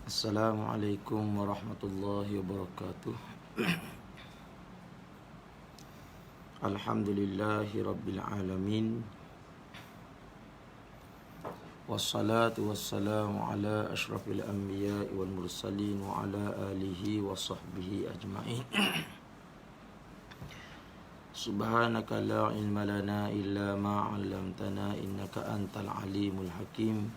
Assalamualaikum warahmatullahi wabarakatuh. Alhamdulillahi rabbil alamin. Wassalatu wassalamu ala asyrafil anbiya'i wal mursalin wa ala alihi wa sahbihi ajma'in. Subhanaka la ilma lana illa ma 'allamtana innaka antal alimul hakim.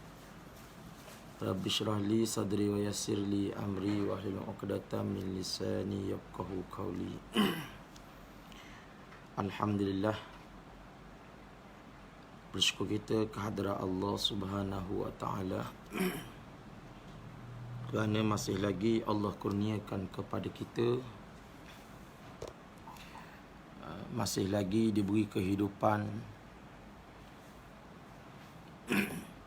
Rabbi syrah li sadri wa yassir li amri wa hlul 'uqdatam min lisani yafqahu qawli. Alhamdulillah, bersyukur kita kehadrat Allah Subhanahu wa taala kerana masih lagi Allah kurniakan kepada kita, masih lagi diberi kehidupan,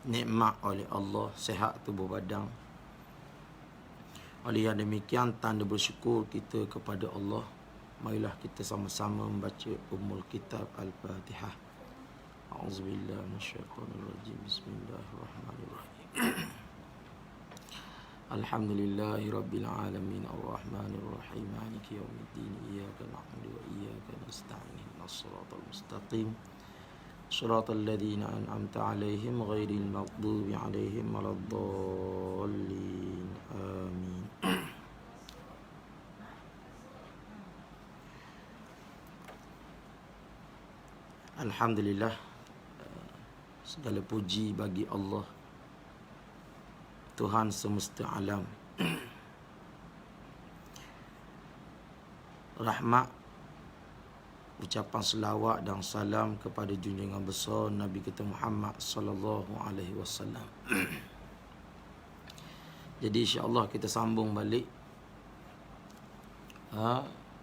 nikmat oleh Allah, sihat tubuh badan. Oleh yang demikian, tanda bersyukur kita kepada Allah. Marilah kita sama-sama membaca Ummul Kitab Al-Fatihah. A'udzubillahi minasyaitonirrajim. Bismillahirrahmanirrahim. Alhamdulillahi rabbil alamin arrahmanirrahim maliki yaumiddin iyyaka na'budu wa iyyaka nasta'in ihdinas siratal mustaqim صراط الذين أنعمت عليهم غير المغضوب عليهم ولا الضالين آمين. Alhamdulillah, segala puji bagi Allah, Tuhan semesta alam. Rahmat, ucapan selawat dan salam kepada junjungan besar Nabi kita Muhammad sallallahu alaihi wasallam. Jadi insya-Allah kita sambung balik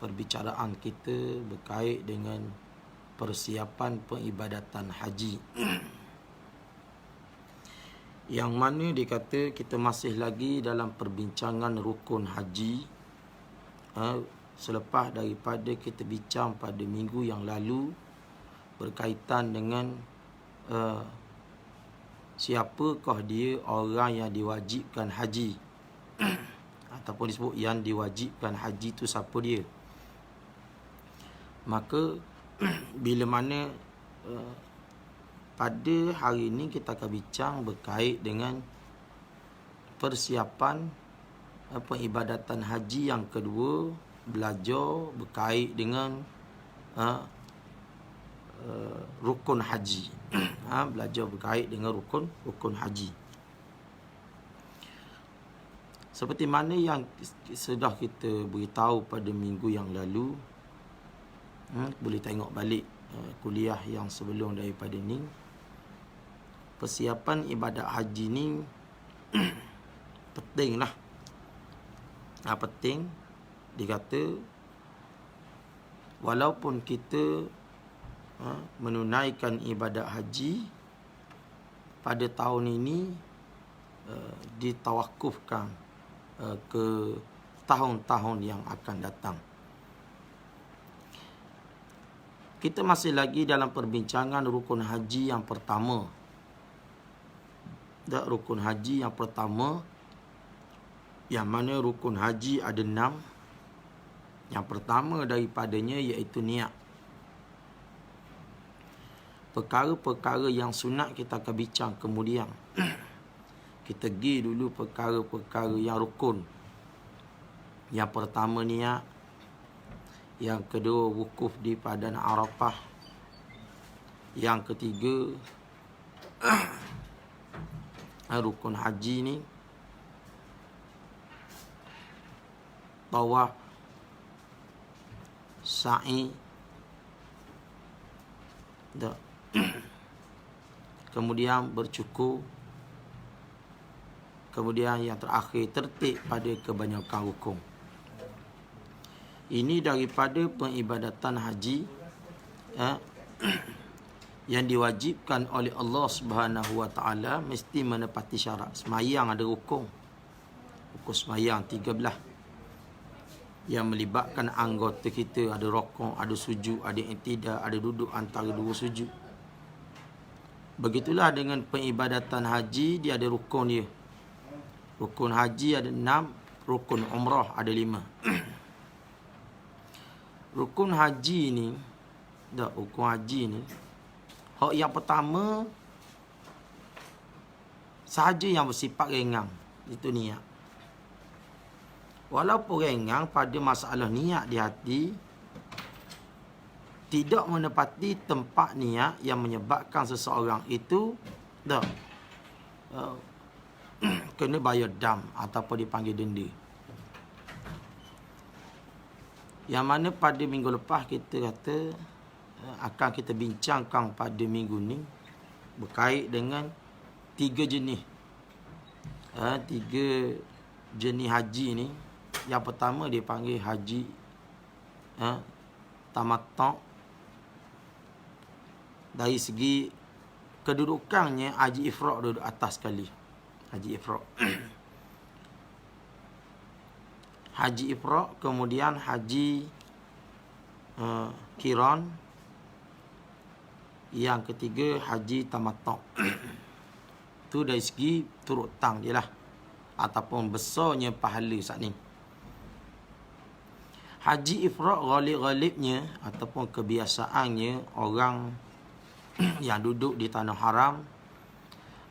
perbicaraan kita berkait dengan persiapan peribadatan haji. Yang mana dikata kita masih lagi dalam perbincangan rukun haji. Selepas daripada kita bincang pada minggu yang lalu berkaitan dengan siapakah dia orang yang diwajibkan haji ataupun disebut yang diwajibkan haji itu siapa dia. Maka bila mana pada hari ini kita akan bincang berkait dengan persiapan peribadatan haji yang kedua, belajar berkait dengan rukun haji. Belajar berkait dengan rukun haji. Seperti mana yang sudah kita beritahu pada minggu yang lalu, boleh tengok balik kuliah yang sebelum daripada ni. Persiapan ibadat haji ni penting lah. Penting. Dikata walaupun kita menunaikan ibadat haji pada tahun ini ditawakufkan ke tahun-tahun yang akan datang. Kita masih lagi dalam perbincangan rukun haji yang pertama. Rukun haji yang pertama, yang mana rukun haji ada 6. Yang pertama daripadanya iaitu niat. Perkara-perkara yang sunat kita akan bincang kemudian. Kita pergi dulu perkara-perkara yang rukun. Yang pertama niat. Yang kedua wukuf di Padang Arafah. Yang ketiga rukun haji ni tawaf, sa'i, kemudian bercukur, kemudian yang terakhir tertib pada kebanyakan rukun. Ini daripada peribadatan haji yang diwajibkan oleh Allah Subhanahu wa taala, mesti menepati syarat. Semayang ada rukun. Rukun semayang 13 yang melibatkan anggota kita, ada rokok, ada sujud, ada i'tidal, ada duduk antara dua sujud. Begitulah dengan peribadatan haji, dia ada rukun dia. Rukun haji ada 6, rukun umrah ada 5. Rukun haji ni, rukun haji ni, hak yang pertama sahaja yang bersifat ringan, itu niat. Walaupun ringan pada masalah niat di hati, tidak menepati tempat niat yang menyebabkan seseorang itu kena bayar dam ataupun dipanggil denda. Yang mana pada minggu lepas kita kata akan kita bincangkan pada minggu ni berkait dengan 3 jenis. 3 jenis haji ni. Yang pertama dia panggil haji tamattu'. Dari segi kedudukannya haji ifrad duduk atas sekali. Haji ifrad. Haji ifrad, kemudian haji qiran. Yang ketiga haji tamattu'. Itu dari segi turut tang je lah, ataupun besarnya pahala saat ni. Haji ifrad ghalib-ghalibnya ataupun kebiasaannya orang yang duduk di tanah haram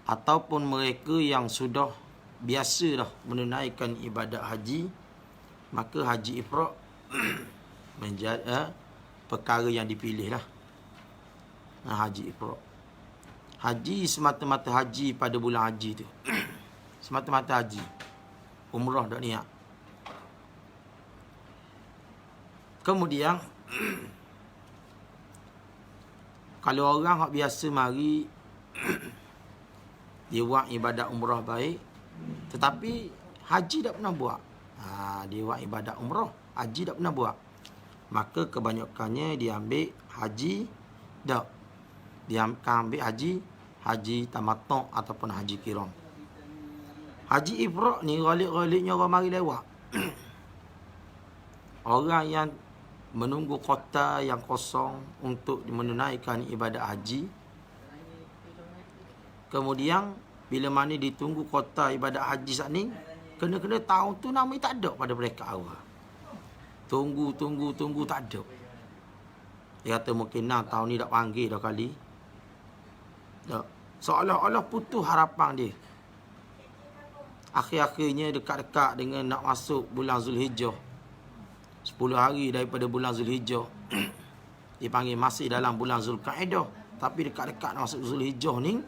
ataupun mereka yang sudah biasa dah menunaikan ibadat haji, maka haji ifrad menjadi perkara yang dipilih lah. Haji ifrad. Haji semata-mata haji pada bulan haji tu. Semata-mata haji. Umrah tak niat. Kemudian kalau orang hak biasa mari dia buat ibadat umrah baik, tetapi haji tak pernah buat. Dia buat ibadat umrah, haji tak pernah buat. Maka kebanyakannya dia ambil haji dak. Dia akan ambil haji tamattu' ataupun haji qiran. Haji ifrad ni ghalib-ghalibnya orang mari lewat. Orang yang menunggu kota yang kosong untuk menunaikan ibadat haji. Kemudian bila mana ditunggu kota ibadat haji saat ni, kena-kena tahun tu nama tak ada pada mereka awal. Tunggu tak ada. Dia kata mungkin tahun ni tak panggil dah kali. Seolah-olah putus harapan dia. Akhir-akhirnya dekat-dekat dengan nak masuk bulan Zulhijjah, 10 hari daripada bulan Zulhijjah, dipanggil masih dalam bulan Zulkaidah, tapi dekat-dekat nak masuk Zulhijjah ni,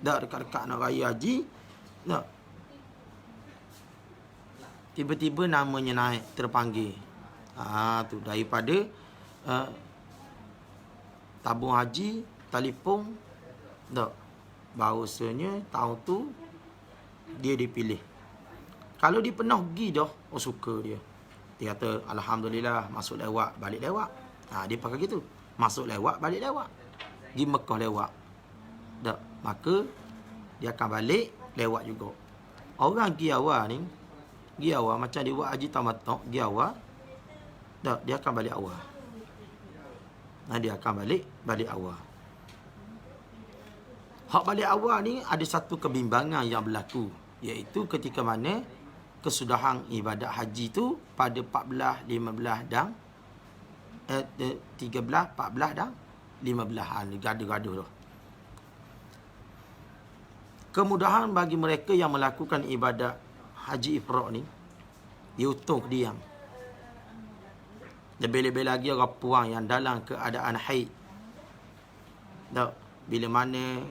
dah dekat-dekat nak raya haji, tiba-tiba namanya naik, terpanggil. Tu daripada tabung haji, telefon, bahawasanya tahun tu dia dipilih. Kalau dia pernah pergi dah, suka dia. Dia kata, alhamdulillah, masuk lewat, balik lewat. Dia pakai gitu. Masuk lewat, balik lewat. Di Mekah lewat. Maka, dia akan balik, lewat juga. Orang pergi awal ni, macam dia buat haji tamattu', pergi awal, dia akan balik awal. Dia akan balik awal. Hak balik awal ni, ada satu kebimbangan yang berlaku. Iaitu ketika mana kesudahan ibadat haji tu pada 14, 15 dan 13, 14 dan 15. Gaduh-gaduh tu. Kemudahan bagi mereka yang melakukan ibadat haji ifrad ni, dia untung diam. Lebih-lebih lagi orang puang yang dalam keadaan haid. Bila mana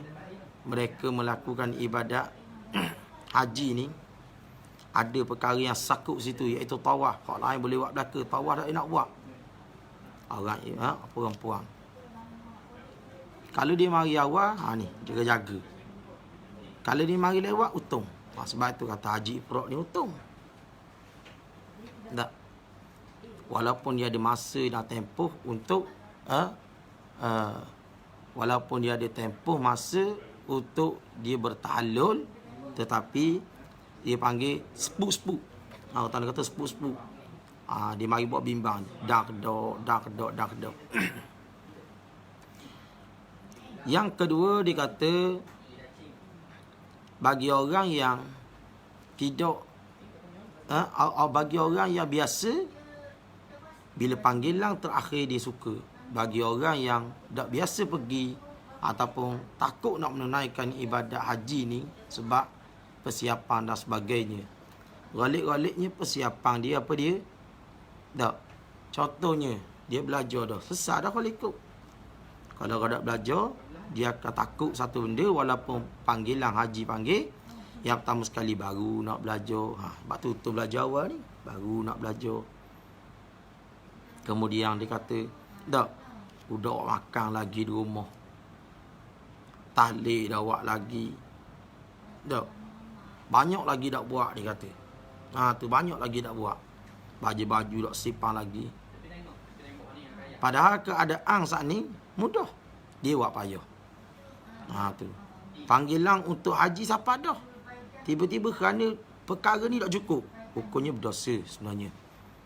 mereka melakukan ibadat haji ni, ada perkara yang sakut situ, iaitu tawaf. Hak lain boleh buat belaka, tawaf tak nak buat. Orang perempuan. Kalau dia mari awal, ni jaga-jaga. Kalau dia mari lewat, untung. Sebab itu kata haji ifrad ni untung. Tak. Walaupun dia ada masa dan tempoh untuk walaupun dia ada tempoh masa untuk dia bertahallul, tetapi dia panggil sepuk-sepuk. Orang Ta'ala kata sepuk-sepuk. Dia mari buat bimbang. Dak. Yang kedua, dia kata bagi orang yang tidak bagi orang yang biasa, bila panggilan terakhir dia suka. Bagi orang yang tak biasa pergi ataupun takut nak menunaikan ibadat haji ni sebab persiapan dan sebagainya, galik-galiknya persiapan dia apa dia? Tak. Contohnya, dia belajar dah. Sesat dah kalau ikut. Kalau kau tak belajar, dia akan takut satu benda walaupun panggilan haji panggil. Yang pertama sekali baru nak belajar. Sebab tu belajar awal ni. Baru nak belajar. Kemudian dia kata, tak, budak makan lagi di rumah. Tahlil dah buat lagi. Tak. Banyak lagi tak buat, dia kata. Tu banyak lagi tak buat. Baju-baju tak simpan lagi. Padahal keadaan saat ni mudah. Dia buat payah. Tu. Panggilan untuk haji siapa dah. Tiba-tiba kerana perkara ni tak cukup, hukumnya berdosa sebenarnya.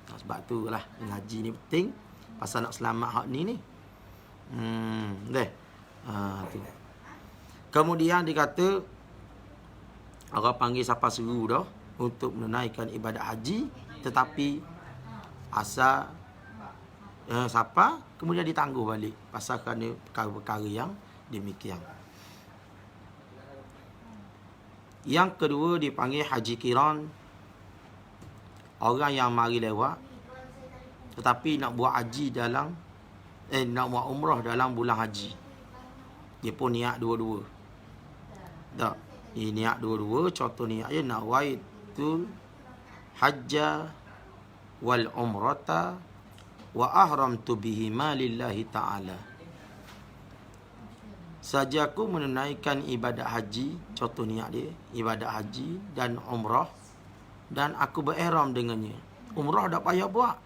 Sebab tu lah haji ni penting. Pasal nak selamat hak ni. Tu. Kemudian dia kata, orang panggil siapa seru dah untuk menunaikan ibadat haji, tetapi asal siapa kemudian ditangguh balik pasal kerana perkara-perkara yang demikian. Yang kedua dipanggil haji qiran, orang yang mari lewat tetapi nak buat haji dalam nak buat umrah dalam bulan haji. Dia pun niat dua-dua. Tak, dia niat dua-dua. Contoh niatnya nawaitul hajja wal umrata wa ahramtu bihima lillahi ta'ala. Sajaku menunaikan ibadat haji, contoh niat dia, ibadat haji dan umrah, dan aku berihram dengannya. Umrah tak payah buat.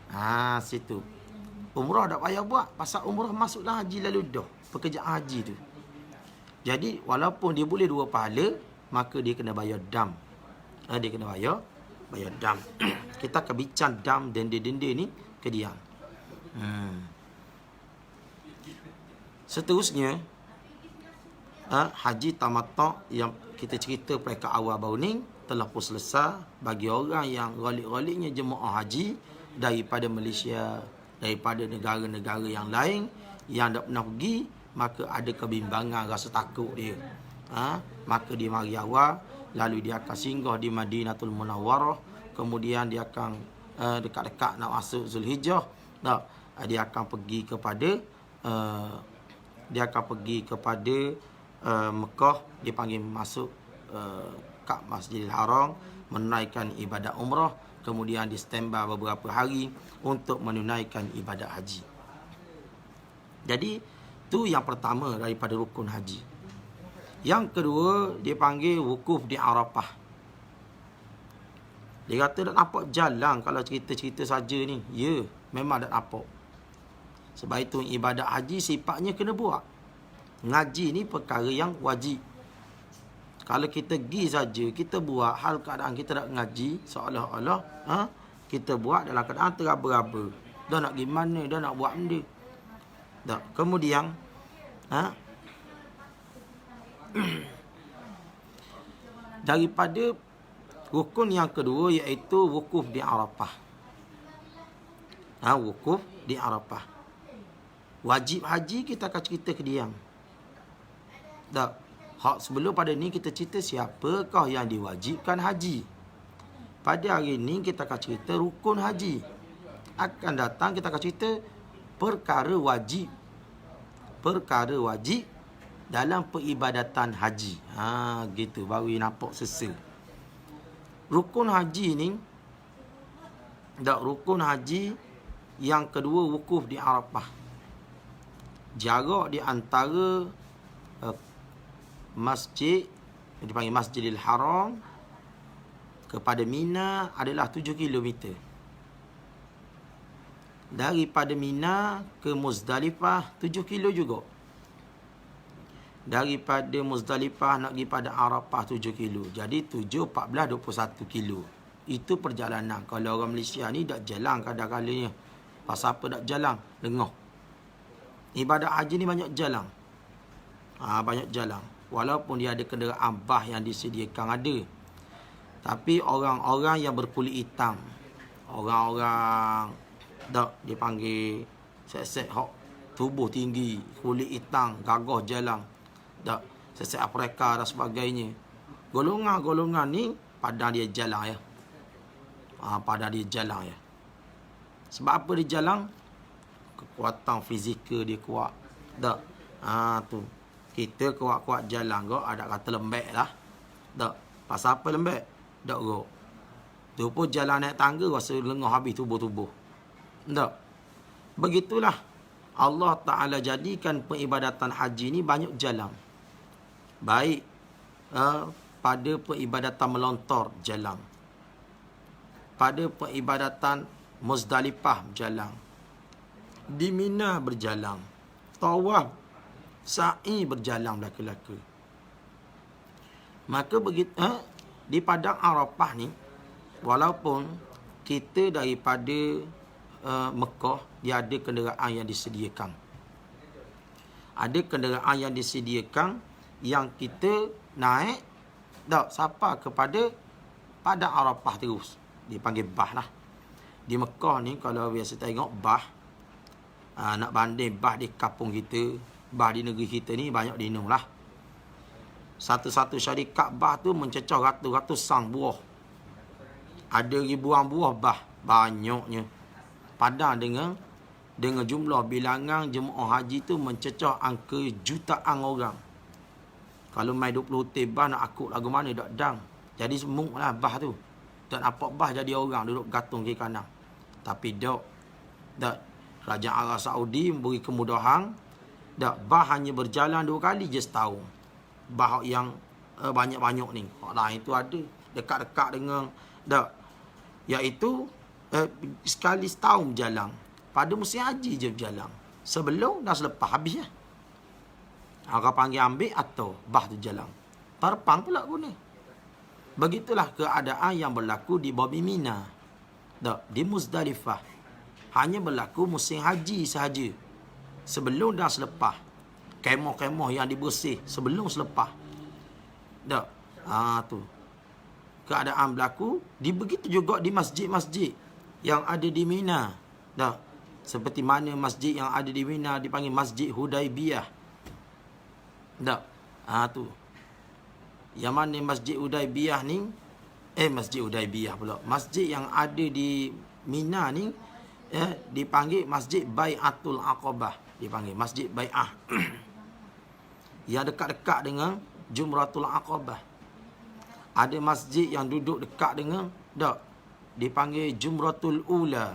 Situ. Umrah tak payah buat, pasal umrah masuklah haji lalu dah, pekerjaan haji tu. Jadi walaupun dia boleh dua pahala, maka dia kena bayar dam. Dia kena bayar dam. Kita akan bincang dam denda-denda ni kedian. Seterusnya, haji tamattu' yang kita cerita peringkat awal baru ni telah pun selesai bagi orang yang galik-galiknya jemaah haji daripada Malaysia, daripada negara-negara yang lain yang tak pernah pergi, maka ada kebimbangan rasa takut dia. Maka dia mari awal, lalu dia akan singgah di Madinatul Munawwarah, kemudian dia akan dekat-dekat nak masuk Zulhijjah, dia akan pergi kepada Mekah, dia panggil masuk kat Masjidil Haram, menunaikan ibadat umrah, kemudian di standby beberapa hari untuk menunaikan ibadat haji. Jadi tu yang pertama daripada rukun haji. Yang kedua dia panggil wukuf di Arafah. Dia kata tak nampak jalan kalau cerita-cerita saja ni. Ya, memang tak nampak. Sebab itu ibadat haji sifatnya kena buat. Ngaji ni perkara yang wajib. Kalau kita pergi saja, kita buat hal keadaan kita tak ngaji, seolah-olah kita buat dalam keadaan teraba-raba. Dah nak pergi mana, dah nak buat benda. Tak. Kemudian daripada rukun yang kedua iaitu wukuf di Arafah. Wukuf di Arafah. Wajib haji kita akan cerita kediam. Tak. Hak sebelum pada ni kita cerita siapakah yang diwajibkan haji. Pada hari ni kita akan cerita rukun haji. Akan datang kita akan cerita perkara wajib. Perkara wajib dalam peribadatan haji. Gitu baru nampak sesa. Rukun haji ni, rukun haji yang kedua wukuf di Arafah. Jarak di antara masjid yang dipanggil Masjidil Haram kepada Mina adalah 7 km. Daripada Mina ke Muzdalifah 7 kilo juga. Daripada Muzdalifah nak pergi pada Arafah 7 kilo. Jadi 7, 14, 21 kilo. Itu perjalanan. Kalau orang Malaysia ni tak jalan kadang-kadangnya. Pasal apa tak jalan? Lengah. Ibadat haji ni banyak jalan. Banyak jalan. Walaupun dia ada kenderaan bah yang disediakan ada. Tapi orang-orang yang berkulit hitam, orang-orang dak dipanggil set-set hok tubuh tinggi, kulit hitam, gagah jalan, dak set-set Afrika dan sebagainya. Golongan-golongan ni padang dia jalan ya. Padang dia jalan ya. Sebab apa dia jalan? Kekuatan fizikal dia kuat. Dak. Tu. Kita kuat-kuat jalan kau ada kata lembek lah. Dak. Pasal apa lembek? Dak kau. Tu pun jalan naik tangga rasa lengah habis tubuh-tubuh. Dak. Begitulah Allah Ta'ala jadikan peribadatan haji ni banyak jalan. Baik pada peribadatan melontar jalan. Pada peribadatan Muzdalifah berjalan. Di Mina berjalan. Tawaf, sa'i berjalan belaka-belaka. Maka begitu di padang Arafah ni, walaupun kita daripada Mekah, dia ada kenderaan yang disediakan. Ada kenderaan yang disediakan yang kita naik sampai kepada padang Arafah terus. Dipanggil bah lah. Di Mekah ni kalau biasa tengok bah, nak banding bah di kampung kita, bah di negeri kita ni banyak dinung lah. Satu-satu syarikat bah tu mencecah ratus-ratus sang buah. Ada ribuan buah bah, banyaknya. Padang dengan jumlah bilangan jemaah haji tu mencecah angka jutaan orang. Kalau mai 20 hotel bah nak akut lagu mana dak dang. Jadi semuk lah bah tu. Tak nampak bah jadi orang duduk gantung kiri kanan. Tapi dak Kerajaan Arab Saudi memberi kemudahan. Bah hanya berjalan 2 kali je setahun. Bah yang banyak-banyak ni. Hak lain tu ada dekat-dekat dengan iaitu sekali setahun berjalan. Pada musim haji je berjalan. Sebelum dan selepas habis lah. Orang panggil ambil atau bah tu jalan. Terbang pula guna. Begitulah keadaan yang berlaku di Bumi Mina. Di Muzdalifah. Hanya berlaku musim haji sahaja. Sebelum dan selepas. Kemah-kemah yang dibersih sebelum selepas. Tu. Keadaan berlaku. Begitu juga di masjid-masjid yang ada di Mina. Seperti mana masjid yang ada di Mina dipanggil Masjid Hudaibiyah. Tu. Yang mana Masjid Hudaibiyah ni, Masjid Hudaibiyah pula. Masjid yang ada di Mina ni dipanggil Masjid Bai'atul Aqabah. Dipanggil Masjid Bai'ah. Yang dekat-dekat dengan Jumratul Aqabah. Ada masjid yang duduk dekat dengan dipanggil Jumratul Ula.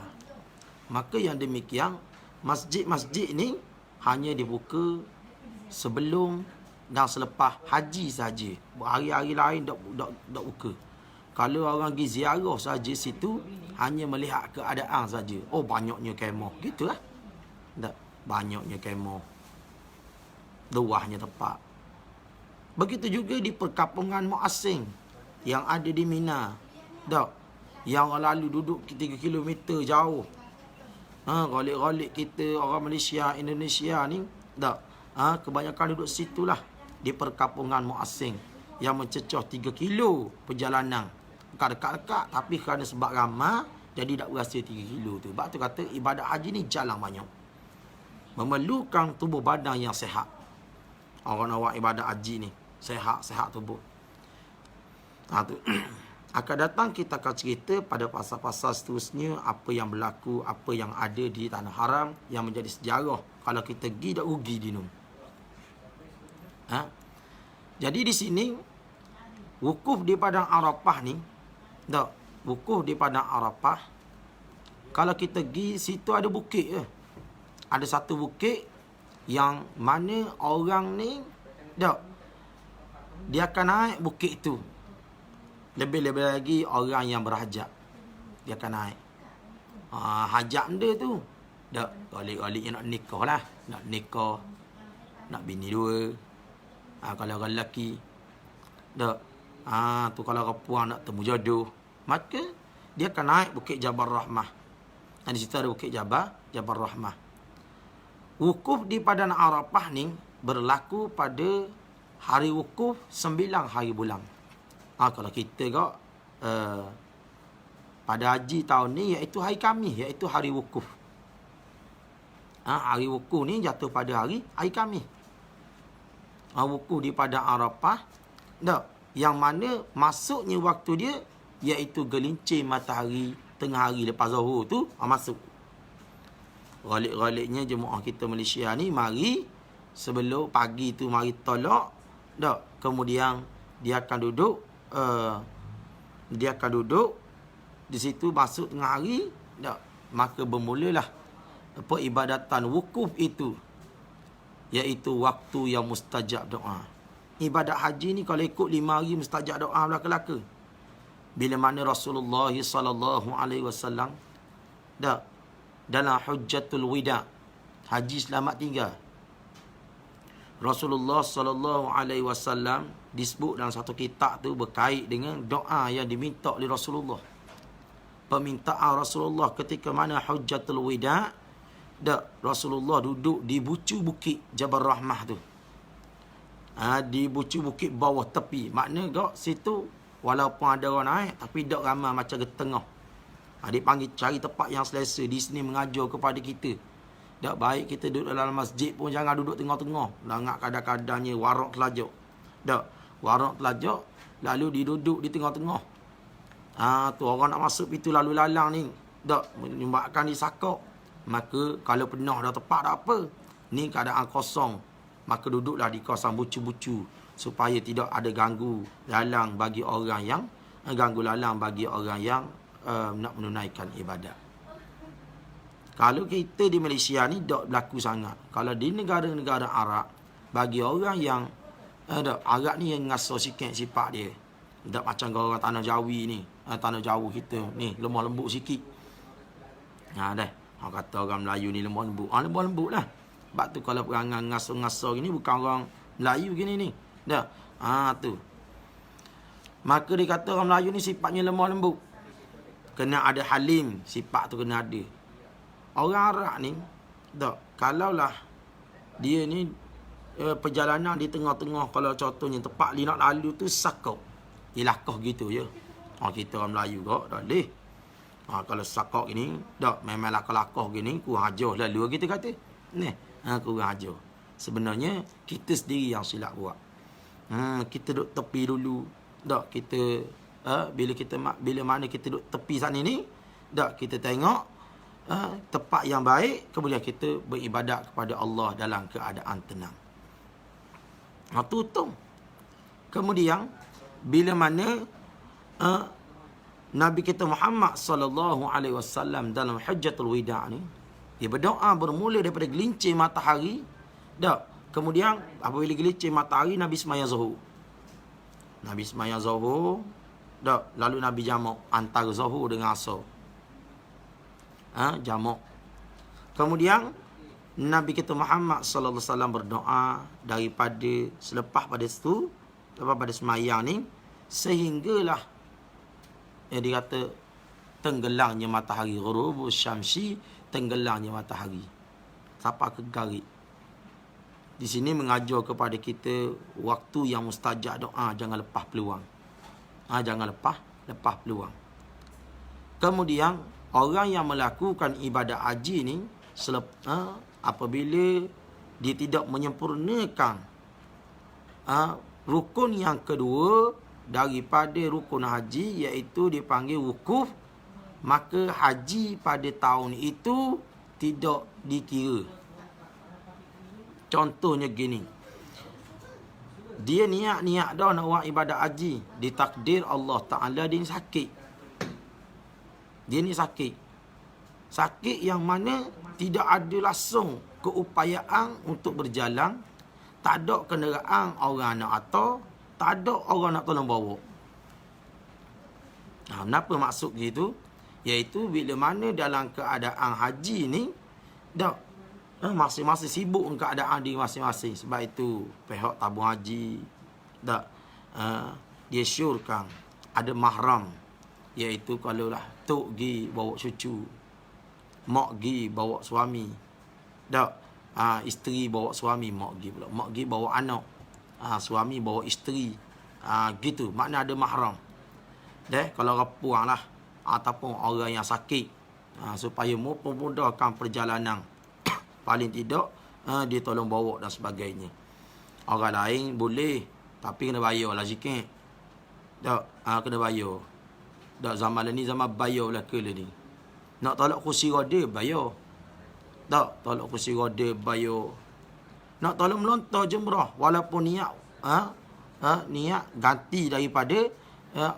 Maka yang demikian, masjid-masjid ni hanya dibuka sebelum dan selepas haji saja. Hari-hari lain tak buka. Kalau orang pergi ziarah saja situ, hanya melihat keadaan saja. Oh, banyaknya kemah. Gitulah. Tak, banyaknya kemah. Luahnya tempat. Begitu juga di perkampungan Mu'asing yang ada di Mina. Tak, yang orang lalu duduk 3 km jauh. Golik-golik kita orang Malaysia, Indonesia ni, tak, kebanyakan duduk situlah. Di perkampungan Mu'asing yang mencecah 3 kilo perjalanan. Bukan dekat-dekat, tapi kerana sebab ramai, jadi tak berasa 3 kilo tu. Sebab tu kata ibadat haji ni jalan banyak. Memerlukan tubuh badan yang sihat. Orang nak buat ibadat haji ni, sihat tubuh. Tu. Akan datang kita akan cerita pada pasal-pasal seterusnya apa yang berlaku, apa yang ada di tanah haram yang menjadi sejarah. Kalau kita pergi, tak rugi dinum. Jadi di sini wukuf di padang Arafah ni, wukuf di padang Arafah, kalau kita pergi situ ada bukit je. Ada satu bukit yang mana orang ni dia akan naik bukit tu. Lebih-lebih lagi orang yang berhajat, dia akan naik. Hajat dia tu golik-goliknya nak nikah lah. Nak nikah, nak bini 2. Kalau orang lelaki, tu kalau orang puan nak temu jodoh, maka dia akan naik Bukit Jabal Rahmah. Di situ ada Bukit Jabal Rahmah. Wukuf di padang Arafah ni berlaku pada hari wukuf 9 hari bulan. Kalau kita pada haji tahun ni iaitu hari Khamis, iaitu hari wukuf. Hari wukuf ni jatuh pada hari Khamis. Wukuf di Padang Arafah. Yang mana masuknya waktu dia iaitu gelincir matahari tengah hari lepas Zuhur tu masuk. Galik-galiknya jemaah kita Malaysia ni mari sebelum pagi tu mari tolak. Kemudian dia akan duduk di situ masuk tengah hari. Maka bermulalah peribadatan wukuf itu, iaitu waktu yang mustajab doa. Ibadat haji ni kalau ikut 5 hari mustajab doa belaka-laka. Bila mana Rasulullah sallallahu alaihi wasallam dalam Hujjatul Wida, haji selamat tinggal, Rasulullah sallallahu alaihi wasallam disebut dalam satu kitab tu berkait dengan doa yang diminta oleh Rasulullah. Permintaan Rasulullah ketika mana Hujjatul Wida, Rasulullah duduk di bucu bukit Jabal Rahmah tu. Di bucu bukit bawah tepi. Makna gak situ walaupun ada orang naik tapi dak ramai macam ke tengah. Dia panggil cari tempat yang selesa. Di sini mengajar kepada kita. Tak baik kita duduk dalam masjid pun jangan duduk tengah-tengah. Langak kadang-kadangnya warak telajak. Warak telajak lalu diduduk di tengah-tengah. Tu orang nak masuk pintu lalu lalang ni. Menyebabkan disakak. Maka kalau pernah dah tepat tak apa. Ni keadaan kosong. Maka duduklah di kawasan bucu-bucu supaya tidak ada ganggu lalang bagi orang yang nak menunaikan ibadat. Kalau kita di Malaysia ni tak berlaku sangat. Kalau di negara-negara Arab, bagi orang yang Arab ni yang ngasar sikit sifat dia. Tak macam orang tanah Jawi ni, tanah Jawa kita ni lemah lembut sikit. Orang kata orang Melayu ni lemah lembut. Lemah lembut lah. Sebab tu kalau perangai ngasar-ngasar gini bukan orang Melayu gini ni. Tu. Maka dia kata orang Melayu ni sifatnya lemah lembut. Kena ada halim, sifat tu kena ada. Orang Arab ni, kalaulah dia ni perjalanan di tengah-tengah, kalau contohnya tempat dia nak lalu tu sakok. Dia lakah gitu je. Kita orang Melayu kok, tak boleh. Kalau sakok gini, memang lakah-lakah gini, kurang ajar lalu kita kata. Kurang ajar. Sebenarnya, kita sendiri yang silap buat. Kita duduk tepi dulu. Kita bila mana kita duduk tepi sana ni, kita tengok tempat yang baik, kemudian kita beribadat kepada Allah dalam keadaan tenang. Tutup. Kemudian bila mana Nabi kita Muhammad sallallahu alaihi wasallam dalam Hujjatul Wida ni, dia berdoa bermula daripada gelincir matahari. Kemudian apabila gelincir matahari, Nabi sembahyang Zuhur. Nabi sembahyang Zuhur. Lalu Nabi jamak antara Zuhur dengan Asar. Jamak. Kemudian Nabi kita Muhammad sallallahu alaihi wasallam berdoa daripada selepas pada itu, lepas pada sembahyang ni, sehinggalah yang dikata tenggelangnya matahari, ghurubus syamsi, tenggelangnya matahari sampai ke garik. Di sini mengajar kepada kita waktu yang mustajab doa, jangan lepas peluang. Jangan lepas peluang. Kemudian orang yang melakukan ibadat haji ni apabila dia tidak menyempurnakan rukun yang kedua daripada rukun haji, iaitu dipanggil wukuf, maka haji pada tahun itu tidak dikira. Contohnya gini, dia niat dah nak buat ibadat haji, ditakdir Allah Ta'ala dia ni sakit. Dia ni sakit. Sakit yang mana tidak ada langsung keupayaan untuk berjalan, tak ada kenderaan orang nak atur, tak ada orang nak tolong bawa. Kenapa maksud gitu? Iaitu bila mana dalam keadaan haji ni, masing-masing sibuk dengan keadaan dia masing-masing. Sebab itu pihak tabung haji dia syorkan ada mahram, iaitu kalau lah tok gi bawa cucu, mak gi bawa suami, isteri bawa suami, mak gi bawa anak, suami bawa isteri, gitu, makna ada mahram. Kalau orang lah ataupun orang yang sakit, supaya memudahkan perjalanan. Paling tidak dia tolong bawa dan sebagainya. Orang lain boleh, tapi kena bayar lah sikit. Kena bayar. Zaman ni zaman bayar lah ke ni. Nak tolak kursi roda bayar. Tolak kursi roda bayar. Nak tolong melontar jumrah walaupun niat niat ganti daripada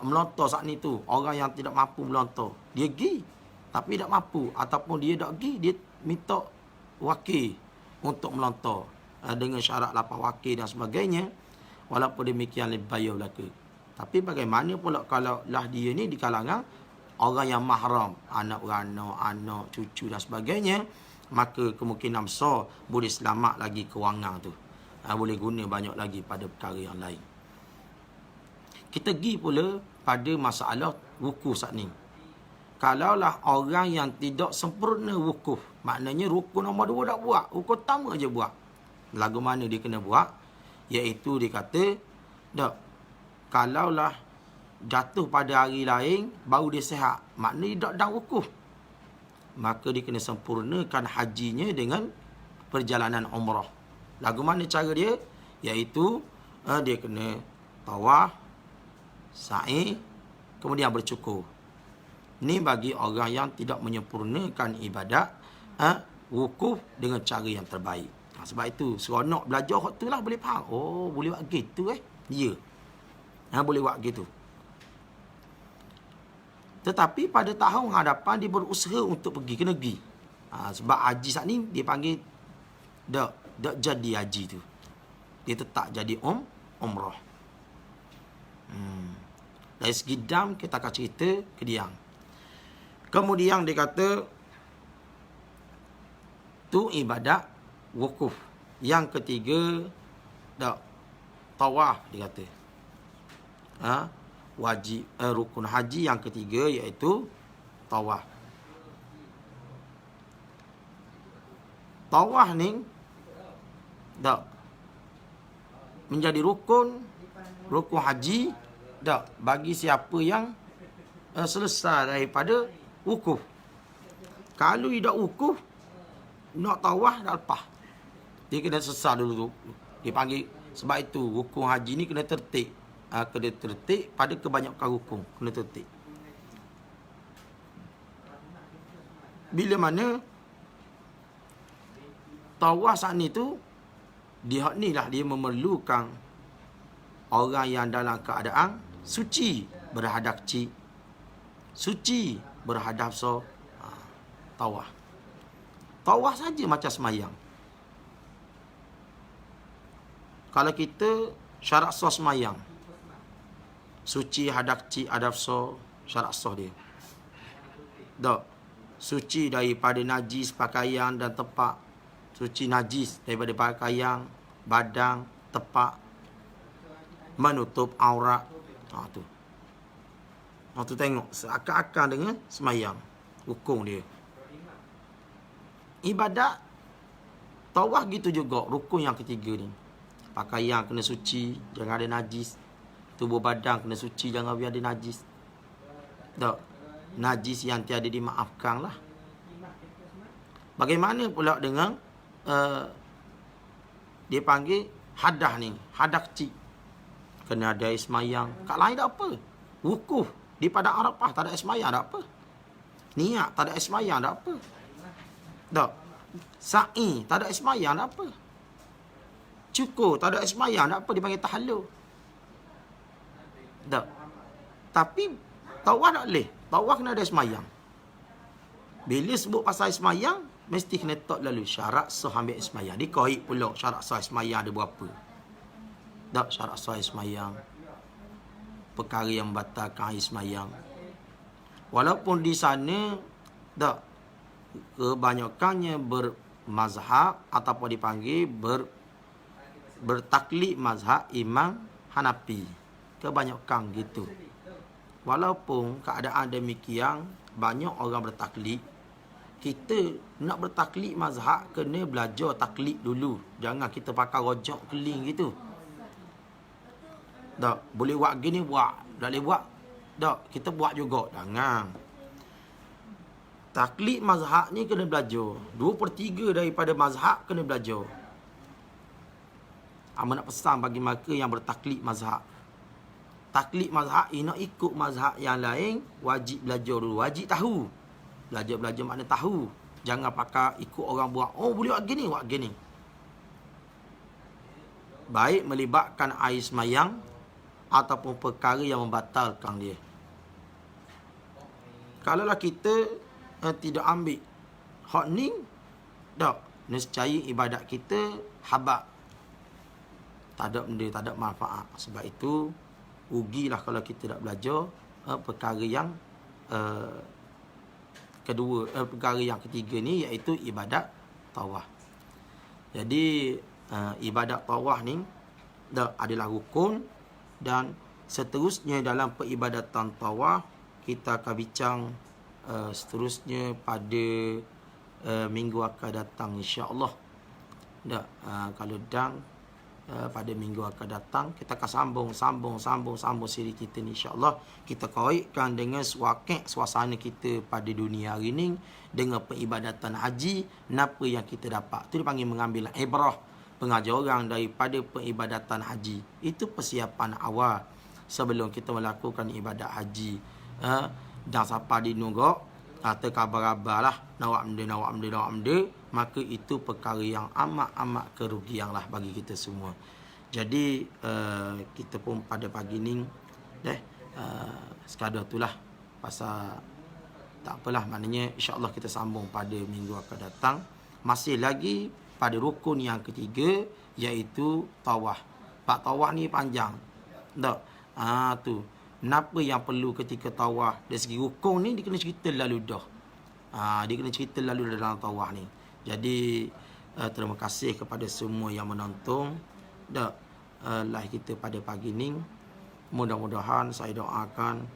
melontar saat ni tu. Orang yang tidak mampu melontar, dia pergi tapi tak mampu, ataupun dia tak pergi, dia minta wakil untuk melontar dengan syarat lapar wakil dan sebagainya. Walaupun demikian lebih bayar belaka. Tapi bagaimana pula kalau lah dia ni di kalangan orang yang mahram, anak beranak, anak, cucu dan sebagainya, maka kemungkinan besar boleh selamat lagi kewangan tu. Boleh guna banyak lagi pada perkara yang lain. Kita pergi pula pada masalah wukuf saat ni. Kalaulah orang yang tidak sempurna wukuf, maknanya rukun nombor 2 tak buat, rukun pertama je buat. Lagu mana dia kena buat? Iaitu dia kata, kalaulah jatuh pada hari lain baru dia sihat, maknanya dia tak dan wukuf, maka dia kena sempurnakan hajinya dengan perjalanan umrah. Lagu mana cara dia? Iaitu dia kena tawaf, sa'i, kemudian bercukur. Ni bagi orang yang tidak menyempurnakan ibadat wukuf dengan cara yang terbaik. Sebab itu seronok belajar waktu lah boleh faham. Oh, boleh buat gitu Ya. Boleh buat gitu. Tetapi pada tahun hadapan dia berusaha untuk pergi ke negeri. Sebab haji saat ni dia panggil tak jadi haji tu. Dia tetap jadi umrah. Dari segi dam kita akan cerita ke dia. Kemudian dia kata tu ibadat wukuf. Yang ketiga tawaf dia kata. Wajib rukun haji yang ketiga iaitu tawaf. Tawaf ni menjadi rukun haji bagi siapa yang selesai daripada wukuf. Kalau tidak wukuf, nak tawaf dah lepas. Dia kena selesai dulu. Dia panggil, sebab itu rukun haji ni kena tertib. Kena tertib pada kebanyakan rukun. Kena tertib. Bila mana tawaf saat ni tu, dia ni lah dia memerlukan orang yang dalam keadaan suci berhadap cik, suci berhadap tawaf. Tawaf saja macam semayang. Kalau kita syarat sah semayang, suci hadap cik hadap syarat sah dia. Suci daripada najis pakaian dan tepak. Suci najis daripada pakaian, badan, tepak, menutup aurat. Tu. Tu tengok seakan-akan dengan semayang. Hukum dia. Ibadat tawaf gitu juga, rukun yang ketiga ni. Pakaian kena suci, jangan ada najis. Tubuh badan kena suci, jangan biar ada najis. Najis yang tiada dimaafkan lah. Bagaimana pula dengan dia panggil hadah ni, hadah kecil. Kena ada ismayang. Kat lain tak apa. Wukuf di padang Arafah tak ada ismayang tak apa. Niat tak ada ismayang tak apa. Sa'i tak ada ismayang tak apa. Cukur tak ada ismayang tak apa, dipanggil tahallul. Tapi tawaf tak boleh. Tawaf kena ada ismayang. Bila sebut pasal ismayang, mesti kena tok lalu syarat sah ambil ismayang. Dikaid pula syarat sah ismayang ada berapa. Syarat sah ismayang, perkara yang membatalkan ismayang. Walaupun di sana kebanyakannya bermazhab ataupun dipanggil bertaklid mazhab Imam Hanafi. Kebanyakan gitu. Walaupun keadaan demikian, banyak orang bertaklid. Kita nak bertaklid mazhab, kena belajar taklid dulu. Jangan kita pakai rojak keling gitu. Boleh buat gini, buat. Tak boleh buat, Tak, kita buat juga. Jangan. Taklid mazhab ni kena belajar. 2/3 daripada mazhab kena belajar. Amat nak pesan bagi mereka yang bertaklid mazhab. Taklid mazhab, nak ikut mazhab yang lain, wajib belajar dulu. Wajib tahu. Belajar makna tahu. Jangan pakai ikut orang buat. Oh, boleh buat gini. Baik melibatkan air semayang ataupun perkara yang membatalkan dia. Kalaulah kita tidak ambil hak ni, tak, nescaya ibadat kita habaq. Tak ada benda, tak ada manfaat. Sebab itu, rugilah kalau kita tak belajar perkara yang perkara yang ketiga ni, iaitu ibadat tawaf. Jadi, ibadat tawaf ni adalah rukun, dan seterusnya dalam peribadatan tawaf, kita akan bincang seterusnya pada minggu akan datang, insya-Allah. Kalau pada minggu akan datang, kita akan sambung siri kita ni, insya-Allah. Kita kaitkan dengan suasana kita pada dunia hari ni dengan peribadatan haji, apa yang kita dapat. Itu dipanggil mengambil ibrah, pengajaran daripada peribadatan haji. Itu persiapan awal sebelum kita melakukan ibadat haji. Dan siapa dinugak, terkabar-kabar lah, nawak benda, maka itu perkara yang amat kerugian lah bagi kita semua. Jadi kita pun pada pagi ni sekadar itulah, pasal tak apalah, maknanya insya-Allah kita sambung pada minggu akan datang. Masih lagi pada rukun yang ketiga, iaitu tawaf. Bab tawaf ni panjang. Tak? Tu. Kenapa yang perlu ketika tawaf? Dari segi rukun ni dia kena cerita lalu dah. Dia kena cerita lalu dalam tawaf ni. Jadi terima kasih kepada semua yang menonton live kita pada pagi ni. Mudah-mudahan saya doakan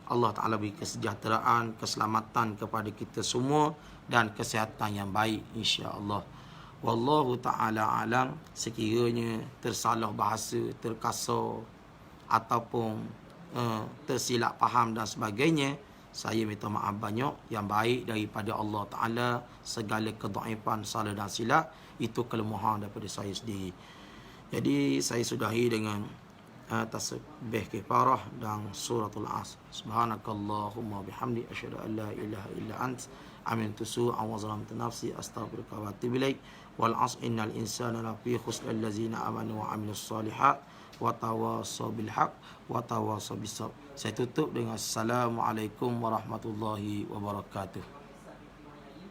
Allah Ta'ala beri kesejahteraan, keselamatan kepada kita semua dan kesihatan yang baik, insya-Allah. Wallahu ta'ala alam. Sekiranya tersalah bahasa, terkasar ataupun tersilap faham dan sebagainya, saya minta maaf banyak. Yang baik daripada Allah Ta'ala. Segala kedhaifan, salah dan silap, itu kelemahan daripada saya sendiri. Jadi saya sudahi dengan tasbih kifarah dan suratul Asr. Subhanakallahumma bihamdi, asyhadu an la ilaha illa ant, amintu su'a wa zalamtu nafsi, astaghfiruka wa atubu ilaik. Wal 'asr innal insana lafi khusr, allazina amanu wa 'amilus shalihat wa tawasaw bil haqq wa tawasaw bis sabr. Saya tutup dengan assalamualaikum warahmatullahi wabarakatuh.